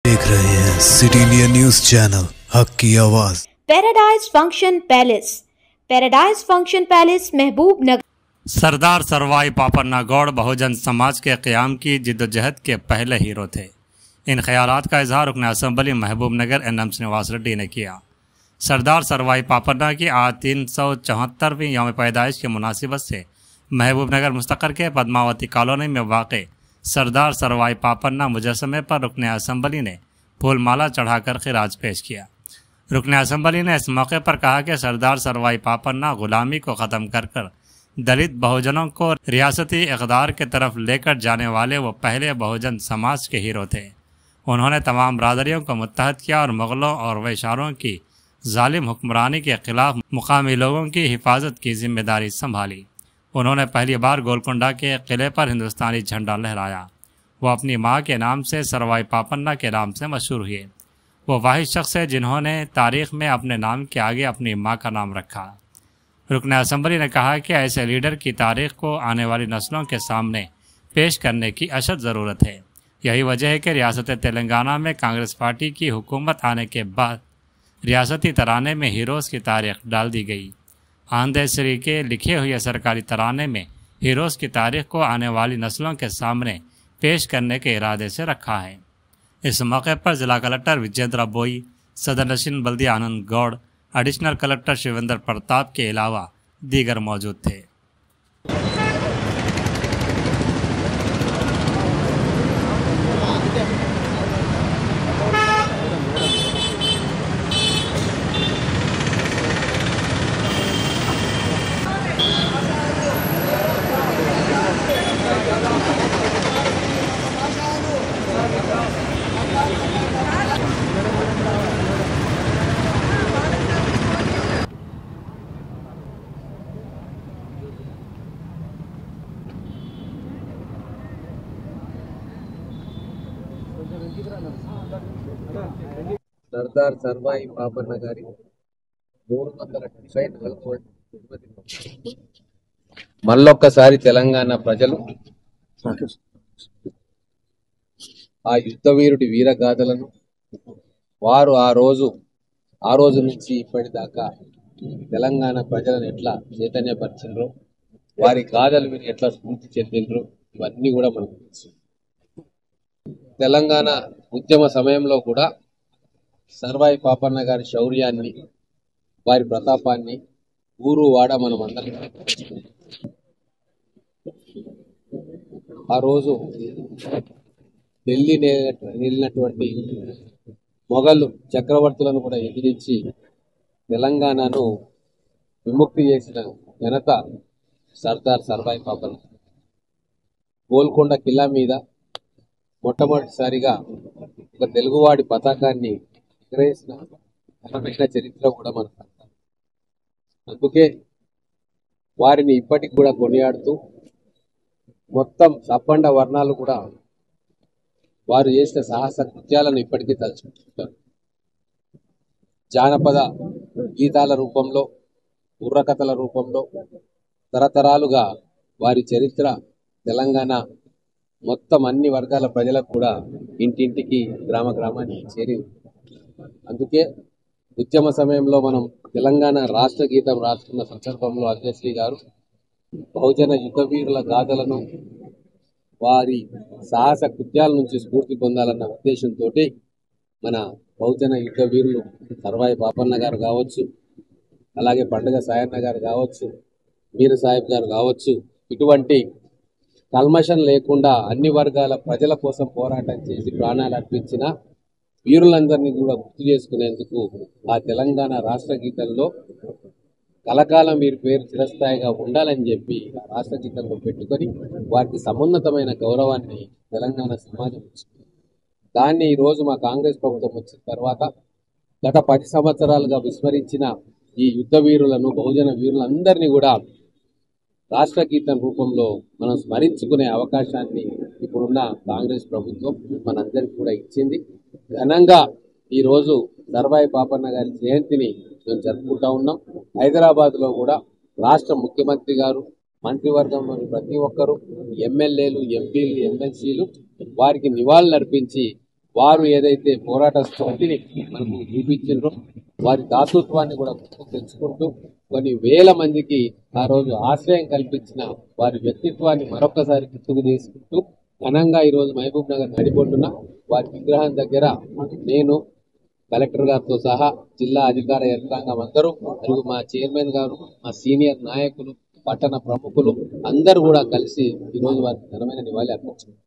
देख रहे हैं सिटी इंडिया न्यूज चैनल हक की आवाज। पैराडाइज फंक्शन पैलेस महबूब नगर। सरदार सरवाई पापन्ना गौड़ बहुजन समाज के क़याम की जिद्दोजहद के पहले हीरो थे। इन ख्यालात का इजहार रुकन असम्बली महबूब नगर एन.एम. श्रीनिवास रेड्डी ने किया। सरदार सरवाई पापन्ना की आज 374वीं यौम पैदाइश की मुनासिबत से महबूब नगर मुस्तकर के पद्मावती कॉलोनी में वाक़ सरदार सरवाई पापन्ना मुजस्समे पर रुकन असम्बली ने फूलमाला चढ़ाकर खिराज पेश किया। रुकन असम्बली ने इस मौके पर कहा कि सरदार सरवाई पापन्ना गुलामी को ख़त्म कर दलित बहुजनों को रियासती इक़दार की तरफ लेकर जाने वाले वो पहले बहुजन समाज के हीरो थे। उन्होंने तमाम बरादरियों को मुत्तहद किया और मुग़लों और वैशारों की जालिम हुक्मरानी के ख़िलाफ़ मुकामी लोगों की हिफाजत की जिम्मेदारी संभाली। उन्होंने पहली बार गोलकुंडा के किले पर हिंदुस्तानी झंडा लहराया। वो अपनी माँ के नाम से सरवाई पापन्ना के नाम से मशहूर हुए। वो वाहिद शख्स है जिन्होंने तारीख़ में अपने नाम के आगे अपनी माँ का नाम रखा। रुकन असम्बली ने कहा कि ऐसे लीडर की तारीख़ को आने वाली नस्लों के सामने पेश करने की अशद ज़रूरत है। यही वजह है कि रियासत तेलंगाना में कांग्रेस पार्टी की हुकूमत आने के बाद रियासती तराने में हीरोज़ की तारीख़ डाल दी गई। आंदेसरी के लिखे हुए सरकारी तराने में हीरोज़ की तारीख़ को आने वाली नस्लों के सामने पेश करने के इरादे से रखा है। इस मौके पर जिला कलेक्टर विजेंद्र बोई, सदर नशीन बल्दिया आनंद गौड़, एडिशनल कलेक्टर शिवेंद्र प्रताप के अलावा दीगर मौजूद थे। సర్దార్ సర్వాయి పాపన్న గారి 374 మళ్ళొక్కసారి తెలంగాణ ప్రజలు ఆ యుద్ధవీరుడి వీరగాథలను వారు ఆ రోజు నుంచి ఇప్పటిదాకా తెలంగాణ ప్రజలను ఎట్లా చైతన్యపరిచారో, వారి గాథలు విని ఎట్లా స్ఫూర్తి చెందిండ్రో ఇవన్నీ కూడా మనకు తెలుసు. తెలంగాణ ఉద్యమ సమయంలో కూడా సర్వాయి పాపన్న గారి శౌర్యాన్ని, వారి ప్రతాపాన్ని ఊరు వాడ మనం అందరం ఆ రోజు ఢిల్లీ వెళ్ళినటువంటి మొఘలు చక్రవర్తులను కూడా ఎదిరించి తెలంగాణను విముక్తి చేసిన ఘనత సర్దార్ సర్వాయి పాపన్న. గోల్కొండ కిల్లా మీద మొట్టమొదటిసారిగా ఒక తెలుగువాడి పతాకాన్ని ఎగరేసిన ఘనమైన చరిత్ర కూడా మన సర్దార్. అందుకే వారిని ఇప్పటికి కూడా కొనియాడుతూ మొత్తం సప్పండ వర్ణాలు కూడా వారు చేసిన సాహస కృత్యాలను ఇప్పటికీ తలుచుకుంటారు. జానపద గీతాల రూపంలో, బుర్రకథల రూపంలో తరతరాలుగా వారి చరిత్ర తెలంగాణ మొత్తం అన్ని వర్గాల ప్రజలకు కూడా ఇంటింటికి, గ్రామ గ్రామానికి చేరి. అందుకే ఉద్యమ సమయంలో మనం తెలంగాణ రాష్ట్ర గీతం రాసుకున్న సందర్భంలో అధ్యక్షుడి గారు బహుజన యుద్ధ వీరుల గాథలను, వారి సాహస కృత్యాల నుంచి స్ఫూర్తి పొందాలన్న ఉద్దేశంతో మన బహుజన యుద్ధ వీరులు సర్వాయి పాపన్న గారు కావచ్చు, అలాగే పండుగ సాయన్న గారు కావచ్చు, మీర్ సాహిబ్ గారు కావచ్చు, ఇటువంటి కల్మషం లేకుండా అన్ని వర్గాల ప్రజల కోసం పోరాటం చేసి ప్రాణాలు అర్పించిన వీరులందరినీ కూడా గుర్తు చేసుకునేందుకు ఆ తెలంగాణ రాష్ట్ర గీతంలో కలకాలం వీరి పేరు చిరస్థాయిగా ఉండాలని చెప్పి ఆ రాష్ట్ర గీతంలో పెట్టుకొని వారికి సమున్నతమైన గౌరవాన్ని తెలంగాణ సమాజం ఇచ్చింది. దాన్ని ఈరోజు మా కాంగ్రెస్ ప్రభుత్వం వచ్చిన తర్వాత గత 10 సంవత్సరాలుగా విస్మరించిన ఈ యుద్ధ వీరులను, బహుజన వీరులందరినీ కూడా రాష్ట్ర గీతం రూపంలో మనం స్మరించుకునే అవకాశాన్ని ఇప్పుడున్న కాంగ్రెస్ ప్రభుత్వం మనందరికీ కూడా ఇచ్చింది. ఘనంగా ఈరోజు సర్వాయి పాపన్న గారి జయంతిని మేము జరుపుకుంటా ఉన్నాం. హైదరాబాద్లో కూడా రాష్ట్ర ముఖ్యమంత్రి గారు, మంత్రివర్గంలోని ప్రతి ఒక్కరూ, ఎమ్మెల్యేలు, ఎంపీలు, ఎమ్మెల్సీలు వారికి నివాళులర్పించి వారు ఏదైతే పోరాట స్ఫూర్తిని మనకు చూపించారో వారి దాతృత్వాన్ని కూడా తెచ్చుకుంటూ కొన్ని వేల మందికి ఆ రోజు ఆశ్రయం కల్పించిన వారి వ్యక్తిత్వాన్ని మరొకసారి గుర్తుకు తీసుకుంటూ ఘనంగా ఈరోజు మహబూబ్ నగర్ నడిబొడ్డున వారి విగ్రహం దగ్గర నేను కలెక్టర్ గారితో సహా జిల్లా అధికార యంత్రాంగం అందరూ మరియు మా చైర్మన్ గారు మా సీనియర్ నాయకులు పట్టణ ప్రముఖులు అందరూ కూడా కలిసి ఈరోజు వారికి ఘనమైన నివాళి అర్పించారు.